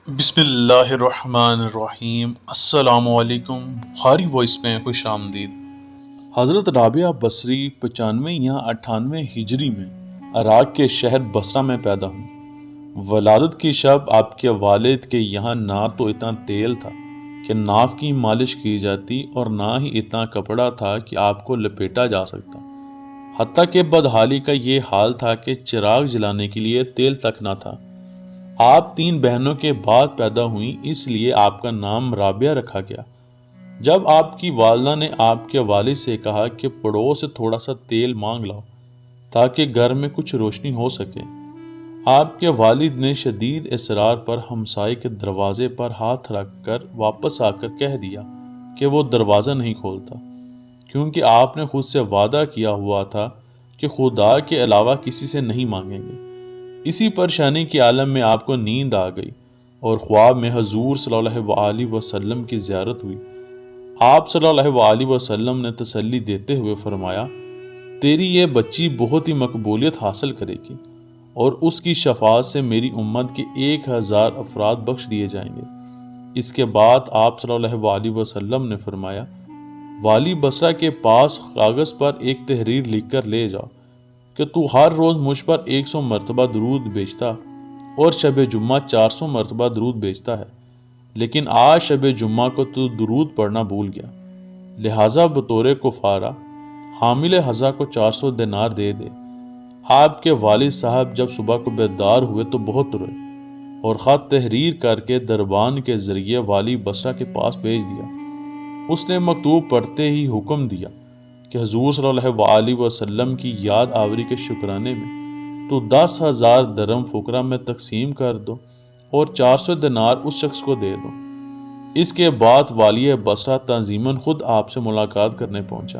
بسم اللہ الرحمن الرحیم۔ السلام علیکم۔ بخاری وائس میں خوش آمدید۔ حضرت رابعہ بصری 95 یا 98 ہجری میں عراق کے شہر بصرہ میں پیدا ہوئی۔ ولادت کی شب آپ کے والد کے یہاں نہ تو اتنا تیل تھا کہ ناف کی مالش کی جاتی اور نہ ہی اتنا کپڑا تھا کہ آپ کو لپیٹا جا سکتا، حتیٰ کہ بدحالی کا یہ حال تھا کہ چراغ جلانے کے لیے تیل تک نہ تھا۔ آپ 3 بہنوں کے بعد پیدا ہوئیں، اس لیے آپ کا نام رابعہ رکھا گیا۔ جب آپ کی والدہ نے آپ کے والد سے کہا کہ پڑوس سے تھوڑا سا تیل مانگ لاؤ تاکہ گھر میں کچھ روشنی ہو سکے، آپ کے والد نے شدید اصرار پر ہمسائے کے دروازے پر ہاتھ رکھ کر واپس آ کر کہہ دیا کہ وہ دروازہ نہیں کھولتا، کیونکہ آپ نے خود سے وعدہ کیا ہوا تھا کہ خدا کے علاوہ کسی سے نہیں مانگیں گے۔ اسی پریشانی کے عالم میں آپ کو نیند آ گئی اور خواب میں حضور صلی اللہ علیہ وسلم کی زیارت ہوئی۔ آپ صلی اللہ علیہ وسلم نے تسلی دیتے ہوئے فرمایا، تیری یہ بچی بہت ہی مقبولیت حاصل کرے گی اور اس کی شفاعت سے میری امت کے 1000 افراد بخش دیے جائیں گے۔ اس کے بعد آپ صلی اللہ علیہ وسلم نے فرمایا، والی بصرہ کے پاس کاغذ پر ایک تحریر لکھ کر لے جاؤ کہ تو ہر روز مجھ پر 100 مرتبہ درود بھیجتا اور شب جمعہ 400 مرتبہ درود بھیجتا ہے، لیکن آج شب جمعہ کو تو درود پڑھنا بھول گیا، لہٰذا بطور کفارہ حامل حضا کو 400 دینار دے دے۔ آپ کے والد صاحب جب صبح کو بیدار ہوئے تو بہت روئے اور خط تحریر کر کے دربان کے ذریعے والی بصرہ کے پاس بھیج دیا۔ اس نے مکتوب پڑھتے ہی حکم دیا کہ حضور صلی اللہ علیہ وسلم کی یاد آوری کے شکرانے میں تو 10,000 درم فقراء میں تقسیم کر دو اور 400 دینار اس شخص کو دے دو۔ اس کے بعد والی بصرہ تنظیماً خود آپ سے ملاقات کرنے پہنچا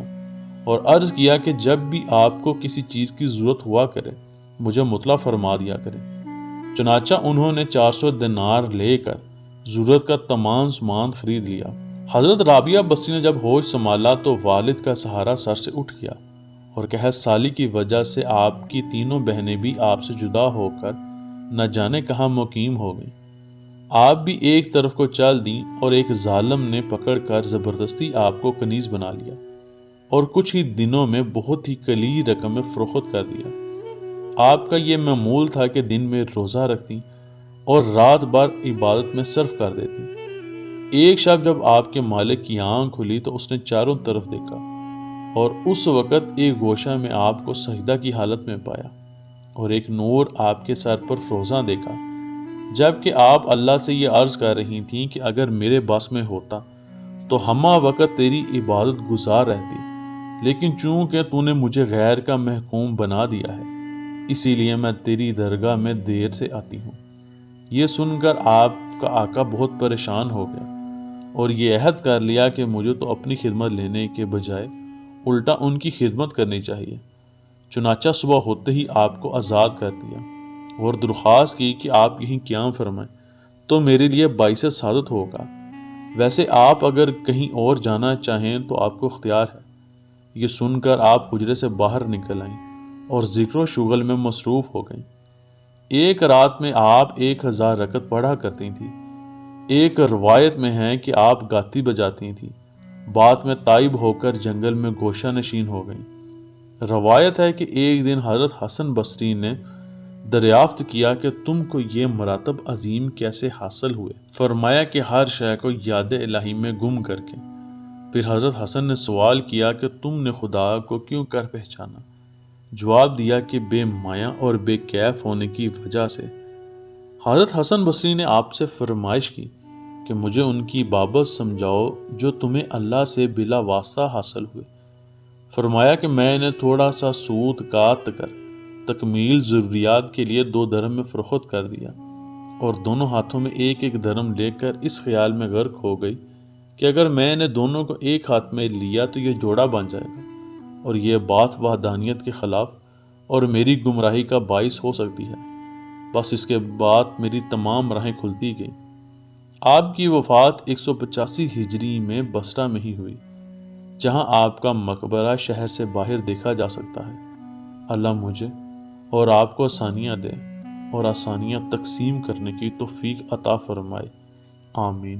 اور عرض کیا کہ جب بھی آپ کو کسی چیز کی ضرورت ہوا کرے مجھے مطلع فرما دیا کرے۔ چنانچہ انہوں نے 400 دینار لے کر ضرورت کا تمام سامان خرید لیا۔ حضرت رابعہ بصری نے جب ہوش سنبھالا تو والد کا سہارا سر سے اٹھ گیا اور قحط سالی کی وجہ سے آپ کی تینوں بہنیں بھی آپ سے جدا ہو کر نہ جانے کہاں مقیم ہو گئیں۔ آپ بھی ایک طرف کو چل دیں اور ایک ظالم نے پکڑ کر زبردستی آپ کو کنیز بنا لیا اور کچھ ہی دنوں میں بہت ہی قلیل رقم میں فروخت کر دیا۔ آپ کا یہ معمول تھا کہ دن میں روزہ رکھتی اور رات بھر عبادت میں صرف کر دیتی۔ ایک شب جب آپ کے مالک کی آنکھ کھلی تو اس نے چاروں طرف دیکھا اور اس وقت ایک گوشہ میں آپ کو سجدہ کی حالت میں پایا اور ایک نور آپ کے سر پر فروزاں دیکھا، جبکہ آپ اللہ سے یہ عرض کر رہی تھیں کہ اگر میرے بس میں ہوتا تو ہمہ وقت تیری عبادت گزار رہتی، لیکن چونکہ تو نے مجھے غیر کا محکوم بنا دیا ہے اسی لیے میں تیری درگاہ میں دیر سے آتی ہوں۔ یہ سن کر آپ کا آقا بہت پریشان ہو گیا اور یہ عہد کر لیا کہ مجھے تو اپنی خدمت لینے کے بجائے الٹا ان کی خدمت کرنی چاہیے۔ چنانچہ صبح ہوتے ہی آپ کو آزاد کر دیا اور درخواست کی کہ آپ یہیں قیام فرمائیں تو میرے لیے باعث سعادت ہوگا، ویسے آپ اگر کہیں اور جانا چاہیں تو آپ کو اختیار ہے۔ یہ سن کر آپ حجرے سے باہر نکل آئیں اور ذکر و شغل میں مصروف ہو گئیں۔ ایک رات میں آپ 1000 رکعت پڑھا کرتی تھیں۔ ایک روایت میں ہے کہ آپ گاتی بجاتی تھیں، بعد میں تائب ہو کر جنگل میں گوشہ نشین ہو گئیں۔ روایت ہے کہ ایک دن حضرت حسن بصری نے دریافت کیا کہ تم کو یہ مراتب عظیم کیسے حاصل ہوئے؟ فرمایا کہ ہر شے کو یاد الہی میں گم کر کے۔ پھر حضرت حسن نے سوال کیا کہ تم نے خدا کو کیوں کر پہچانا؟ جواب دیا کہ بے مایہ اور بے کیف ہونے کی وجہ سے۔ حضرت حسن بصری نے آپ سے فرمائش کی کہ مجھے ان کی بابت سمجھاؤ جو تمہیں اللہ سے بلا واسطہ حاصل ہوئے۔ فرمایا کہ میں نے تھوڑا سا سود کاٹ کر تکمیل ضروریات کے لیے 2 درہم میں فروخت کر دیا اور دونوں ہاتھوں میں ایک ایک درہم لے کر اس خیال میں غرق ہو گئی کہ اگر میں نے دونوں کو ایک ہاتھ میں لیا تو یہ جوڑا بن جائے گا اور یہ بات وحدانیت کے خلاف اور میری گمراہی کا باعث ہو سکتی ہے۔ بس اس کے بعد میری تمام راہیں کھلتی گئیں۔ آپ کی وفات 185 ہجری میں بصرہ میں ہی ہوئی، جہاں آپ کا مقبرہ شہر سے باہر دیکھا جا سکتا ہے۔ اللہ مجھے اور آپ کو آسانیاں دے اور آسانیاں تقسیم کرنے کی توفیق عطا فرمائے، آمین۔